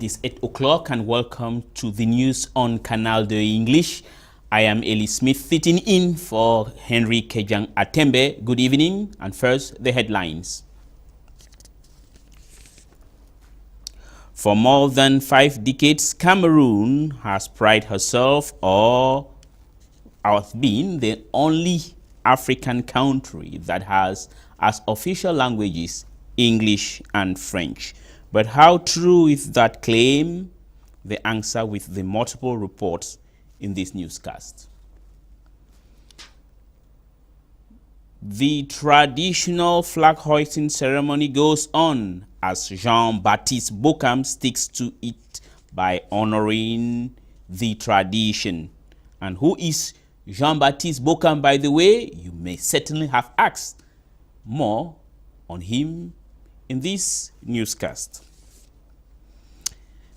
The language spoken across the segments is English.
It is 8 o'clock and welcome to the news on Canal de English. I am Elie Smith sitting in for Henry Kejang Atembe. Good evening, and first the headlines. For more than 5 decades, Cameroon has prided herself or has been the only African country that has as official languages English and French. But how true is that claim? The answer with the multiple reports in this newscast. The traditional flag hoisting ceremony goes on as Jean-Baptiste Bokam sticks to it by honoring the tradition. And who is Jean-Baptiste Bokam, by the way? You may certainly have asked. More on him in this newscast.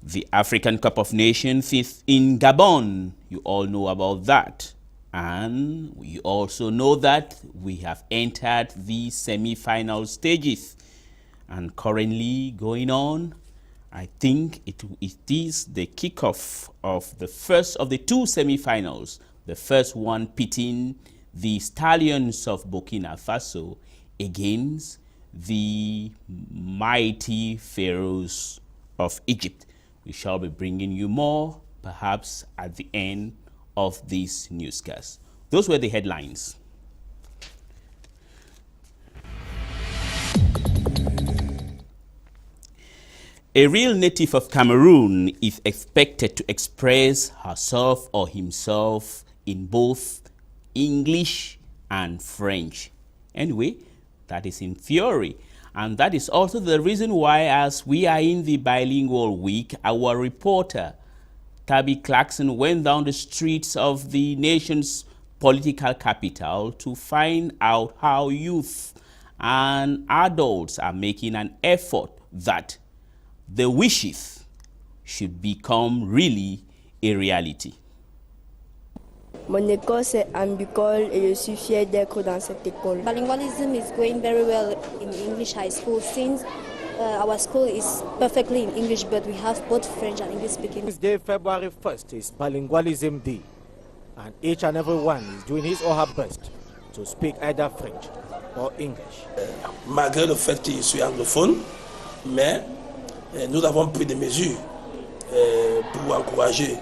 The African Cup of Nations is in Gabon. You all know about that. And we also know that we have entered the semi-final stages. And currently going on, I think it is the kickoff of the first of the 2 semi-finals. The first one pitting the Stallions of Burkina Faso against the mighty Pharaohs of Egypt. We shall be bringing you more, perhaps at the end of this newscast. Those were the headlines. A real native of Cameroon is expected to express herself or himself in both English and French. Anyway, that is in theory. And that is also the reason why, as we are in the bilingual week, our reporter, Tabby Clarkson, went down the streets of the nation's political capital to find out how youth and adults are making an effort that the wishes should become really a reality. Mon école c'est Ambicole et je suis fière d'être dans cette école. Bilingualism is going very well in English high school since our school is perfectly in English, but we have both French and English speaking. This day, February 1st, is Bilingualism Day, and each and every one is doing his or her best to speak either French or English. Malgré le fait que je suis anglophone, mais nous avons pris des mesures pour encourager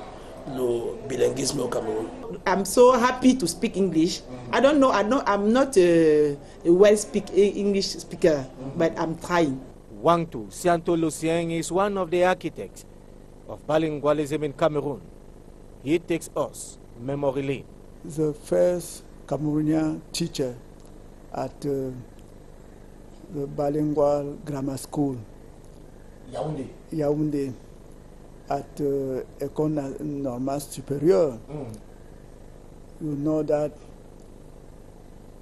le bilinguisme au Cameroun. I'm so happy to speak English. I'm not a well-speak English speaker, but I'm trying. Wangtu Sianto Lucien is one of the architects of bilingualism in Cameroon. He takes us memory lane. The first Cameroonian teacher at the bilingual grammar school, Yaoundé, at École Normale Supérieure. You know that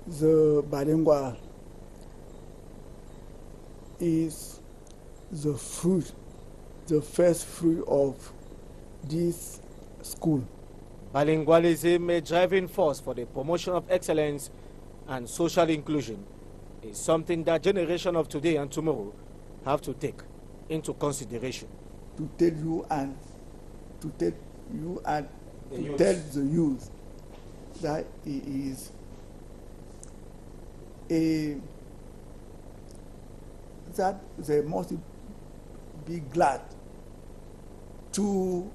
the bilingual is the first fruit of this school. Bilingualism, a driving force for the promotion of excellence and social inclusion, is something that generation of today and tomorrow have to take into consideration. To tell the youth that it is that they must be glad to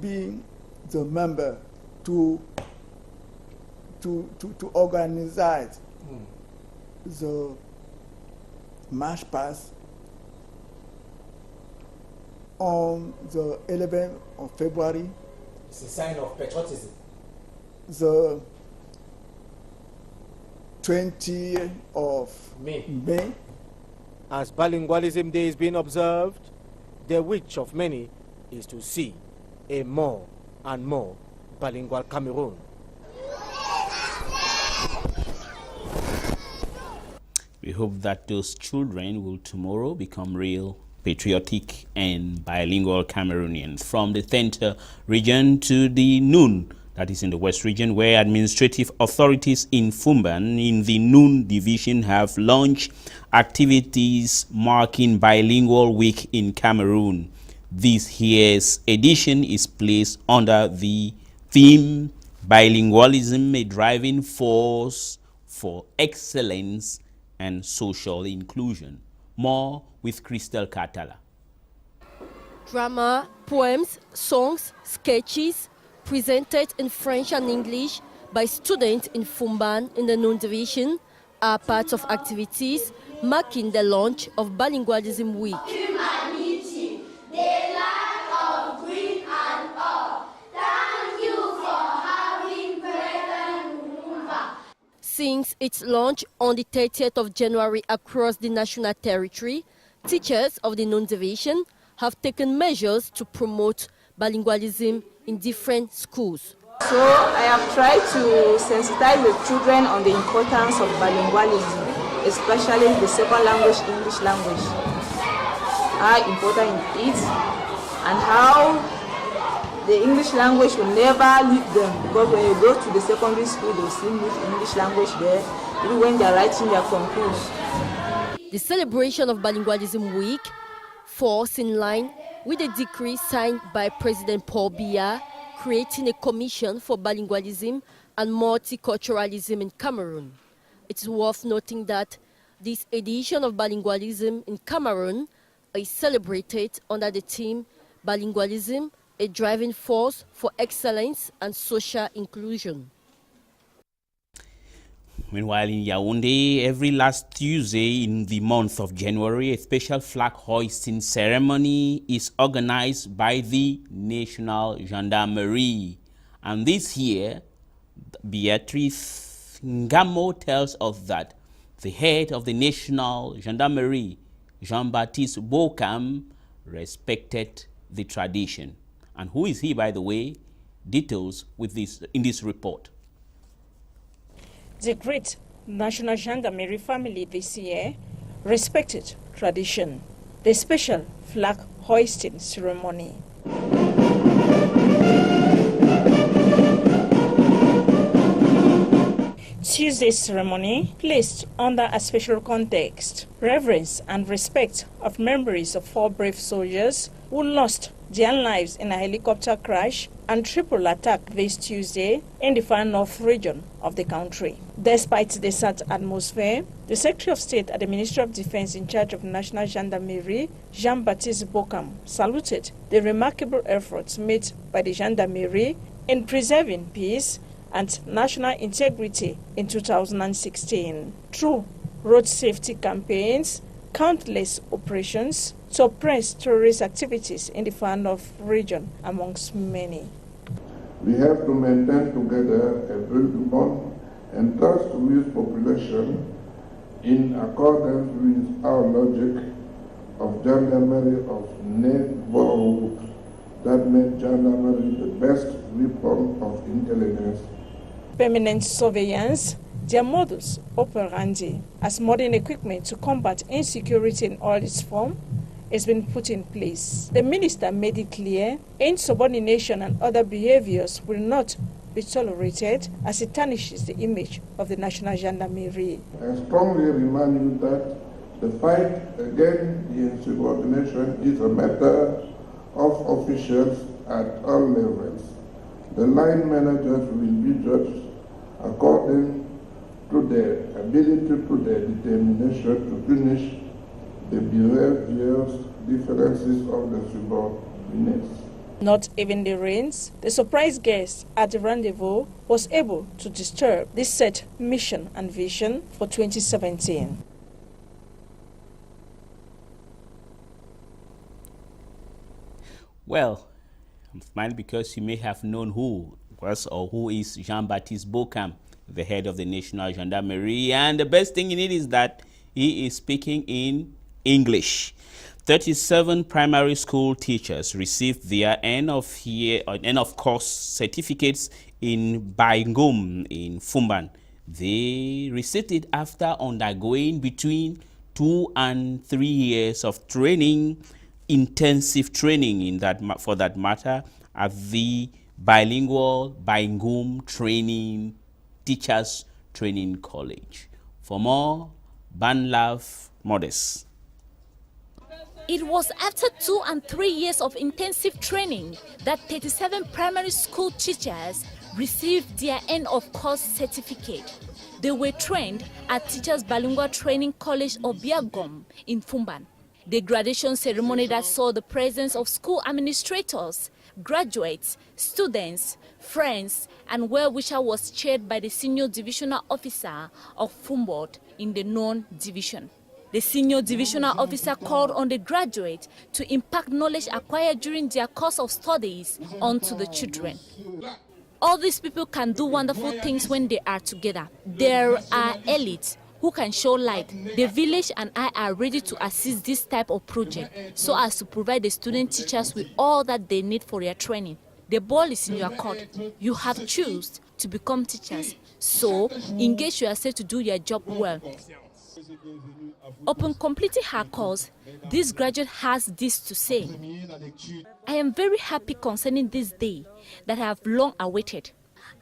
be the member to organize the march past on the 11th of February. It's a sign of patriotism. The 20th of May. As Bilingualism Day is being observed, the wish of many is to see a more and more bilingual Cameroon. We hope that those children will tomorrow become real patriotic and bilingual Cameroonians. From the center region to the noon that is in the West region, where administrative authorities in Fumban in the Noon Division have launched activities marking Bilingual Week in Cameroon. This year's edition is placed under the theme Bilingualism, a driving force for excellence and social inclusion. More with Crystal Catala. Drama, poems, songs, sketches presented in French and English by students in Fumban in the Noon Division are part of activities marking the launch of Bilingualism Week. Humanity, the land of green and all. Thank you for having President Lumumba. Since its launch on the 30th of January across the national territory, teachers of the Noon Division have taken measures to promote bilingualism in different schools. So I have tried to sensitize the children on the importance of bilingualism, especially the second language, English language, how important it is and how the English language will never leave them, because when you go to the secondary school, they will still use English language there, even when they are writing their concours. The celebration of Bilingualism Week falls in line with a decree signed by President Paul Biya creating a commission for bilingualism and multiculturalism in Cameroon. It's worth noting that this edition of bilingualism in Cameroon is celebrated under the theme Bilingualism, a driving force for excellence and social inclusion. Meanwhile, in Yaoundé, every last Tuesday in the month of January, a special flag hoisting ceremony is organized by the National Gendarmerie. And this year, Beatrice Ngamo tells us that the head of the National Gendarmerie, Jean-Baptiste Bokam, respected the tradition. And who is he, by the way? Details with this in this report. The great National Gendarmerie family this year respected tradition. The special flag hoisting ceremony. Tuesday's ceremony placed under a special context, reverence and respect of memories of 4 brave soldiers who lost their lives in a helicopter crash and triple attack this Tuesday in the far north region of the country. Despite the sad atmosphere, the Secretary of State at the Ministry of Defense in charge of National Gendarmerie, Jean-Baptiste Bokam, saluted the remarkable efforts made by the Gendarmerie in preserving peace and national integrity in 2016 through road safety campaigns, countless operations to suppress terrorist activities in the far north region, amongst many. We have to maintain together a good bond and trust with population in accordance with our logic of gendarmerie of neighborhood that made gendarmerie the best weapon of intelligence. Permanent surveillance, their modus operandi as modern equipment to combat insecurity in all its forms has been put in place. The minister made it clear insubordination and other behaviors will not be tolerated as it tarnishes the image of the National Gendarmerie. I strongly remind you that the fight against the insubordination is a matter of officials at all levels. The line managers will be judged according to their ability, to their determination to punish the behaviors differences of the subordinates. Not even the rains, the surprise guest at the rendezvous was able to disturb this set mission and vision for 2017. Well, I'm smiling because you may have known who was or who is Jean-Baptiste Bokam, the head of the National Gendarmerie. And the best thing in it is that he is speaking in English. 37 primary school teachers received their end of course certificates in Baingum in Fumban. They received it after undergoing between 2 and 3 years of training, intensive training in that for that matter, at the Bilingual Bangum Training Teachers Training College. For more, Banlav Modest. It was after 2 and 3 years of intensive training that 37 primary school teachers received their end of course certificate. They were trained at Teachers Bilingual Training College of Biagom in Fumban. The graduation ceremony that saw the presence of school administrators, graduates, students, friends, and well-wisher was chaired by the senior divisional officer of Fumbot in the non-division. The senior divisional officer called on the graduate to impact knowledge acquired during their course of studies onto the children. All these people can do wonderful things when they are together. There are elites who can show light. The village and I are ready to assist this type of project so as to provide the student teachers with all that they need for their training. The ball is in your court. You have chosen to become teachers, so engage yourself to do your job well. Upon completing her course, this graduate has this to say: I am very happy concerning this day that I have long awaited.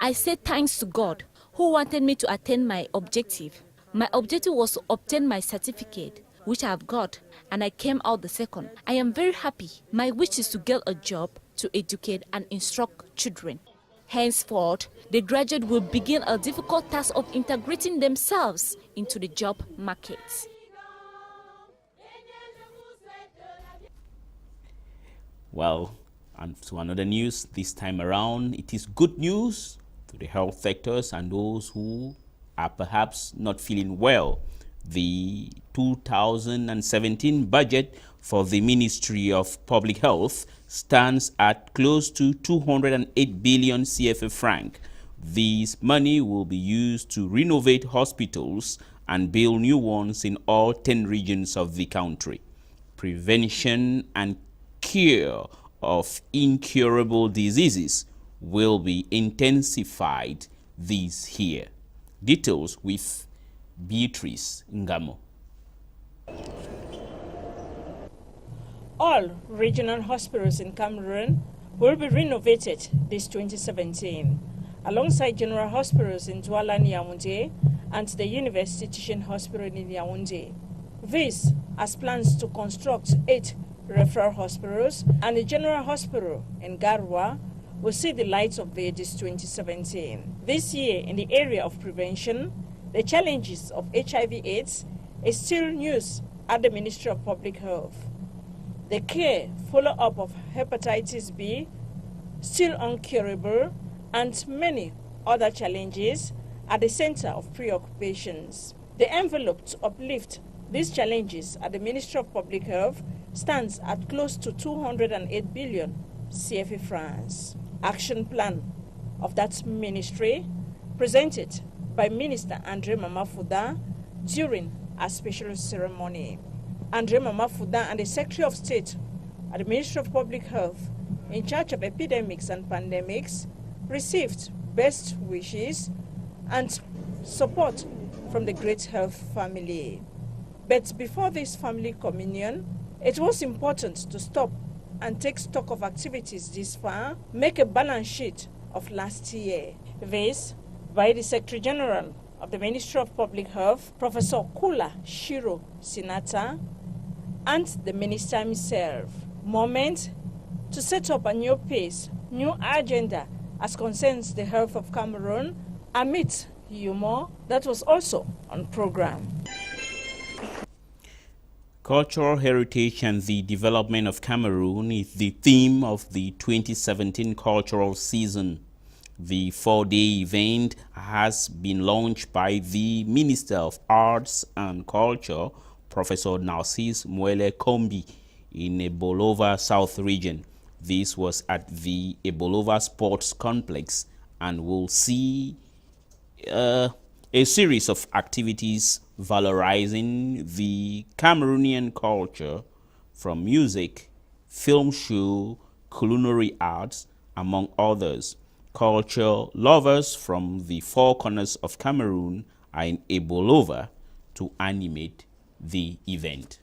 I say thanks to God who wanted me to attain my objective. My objective was to obtain my certificate, which I have got, and I came out the second. I am very happy. My wish is to get a job to educate and instruct children. Henceforth, the graduate will begin a difficult task of integrating themselves into the job market. Well, and to another news, this time around, it is good news to the health sectors and those who are perhaps not feeling well. The 2017 budget for the Ministry of Public Health stands at close to 208 billion CFA franc. This money will be used to renovate hospitals and build new ones in all 10 regions of the country. Prevention and cure of incurable diseases will be intensified this year. Details with Beatrice Ngamo. All regional hospitals in Cameroon will be renovated this 2017, alongside general hospitals in Douala and Yaoundé and the University Teaching Hospital in Yaoundé. This has plans to construct 8 referral hospitals, and the general hospital in Garoua will see the light of day this 2017. This year, in the area of prevention, the challenges of HIV/AIDS is still news at the Ministry of Public Health. The care follow-up of hepatitis B still uncurable, and many other challenges at the center of preoccupations. The envelope to uplift these challenges at the Ministry of Public Health stands at close to 208 billion CFA francs. Action plan of that ministry presented by Minister Andre Mamafuda during a special ceremony. Andre Mamafuda and the Secretary of State at the Ministry of Public Health in charge of epidemics and pandemics received best wishes and support from the Great Health family. But before this family communion, it was important to stop and take stock of activities this far, make a balance sheet of last year. This by the Secretary General of the Ministry of Public Health, Professor Kula Shiro Sinata, and the Minister himself. Moment to set up a new pace, new agenda as concerns the health of Cameroon amid humor that was also on program. Cultural heritage and the development of Cameroon is the theme of the 2017 cultural season. The 4-day event has been launched by the Minister of Arts and Culture, Professor Narcisse Muele Kombi, in Ebolova South region. This was at the Ebolova Sports Complex and will see a series of activities valorizing the Cameroonian culture, from music, film show, culinary arts, among others. Culture lovers from the 4 corners of Cameroon are in Ebolova to animate the event.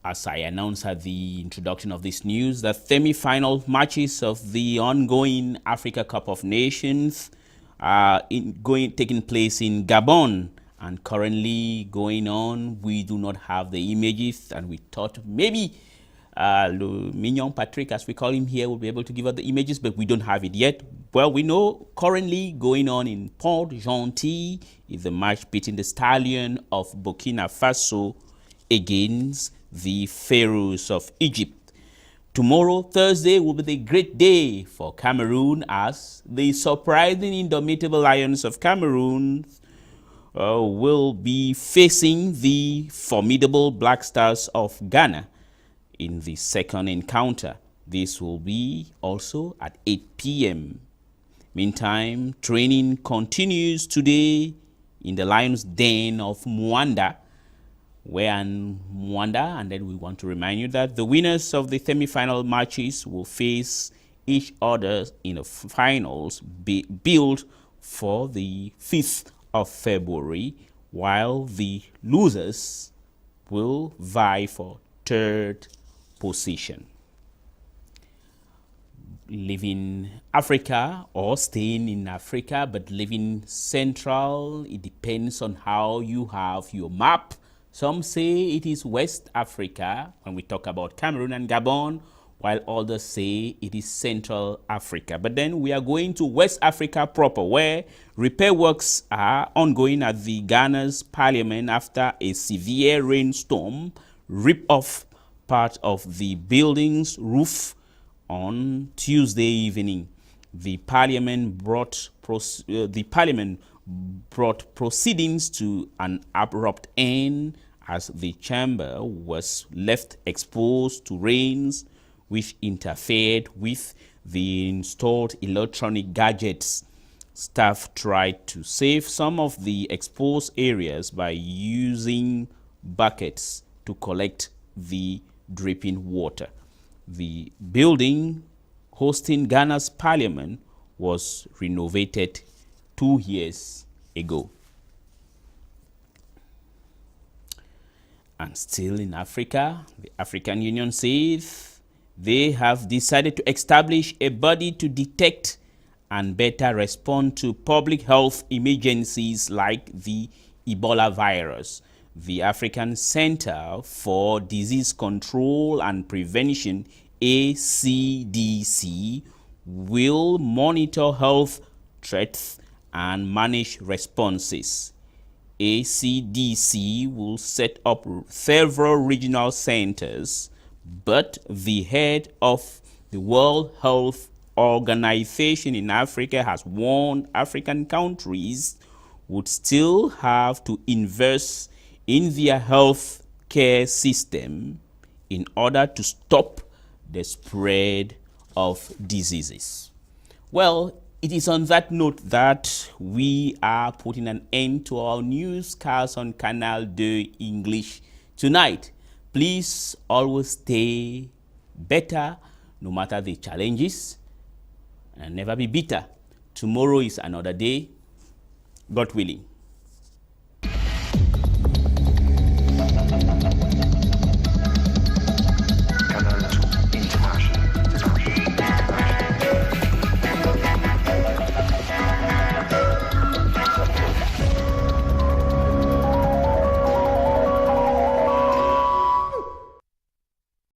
as I announced at the introduction of this news, the semi-final matches of the ongoing Africa Cup of Nations are taking place in Gabon and currently going on. We do not have the images, and we thought maybe Le Mignon Patrick, as we call him here, will be able to give us the images, but we don't have it yet. Well, we know currently going on in Port-Gentil is the match between the Stallion of Burkina Faso against the Pharaohs of Egypt. Tomorrow, Thursday, will be the great day for Cameroon, as the surprising indomitable Lions of Cameroon will be facing the formidable Black Stars of Ghana in the second encounter. This will be also at 8 p.m. Meantime, training continues today in the Lions' Den of Mwanda, and then we want to remind you that the winners of the semi-final matches will face each other in the finals built for the 5th of February, while the losers will vie for third position. Living Africa or staying in Africa but living central, it depends on how you have your map. Some say it is West Africa when we talk about Cameroon and Gabon, while others say it is Central Africa. But then we are going to West Africa proper, where repair works are ongoing at the Ghana's parliament after a severe rainstorm ripped off part of the building's roof on Tuesday evening. The parliament brought proceedings to an abrupt end as the chamber was left exposed to rains which interfered with the installed electronic gadgets. Staff tried to save some of the exposed areas by using buckets to collect the dripping water. The building hosting Ghana's parliament was renovated 2 years ago. And still in Africa, the African Union says they have decided to establish a body to detect and better respond to public health emergencies like the Ebola virus. The African Center for Disease Control and Prevention, ACDC, will monitor health threats and manage responses. ACDC will set up several regional centers, but the head of the World Health Organization in Africa has warned African countries would still have to invest in their health care system in order to stop the spread of diseases. Well, it is on that note that we are putting an end to our newscast on Canal de English tonight. Please always stay better no matter the challenges, and never be bitter. Tomorrow is another day, God willing.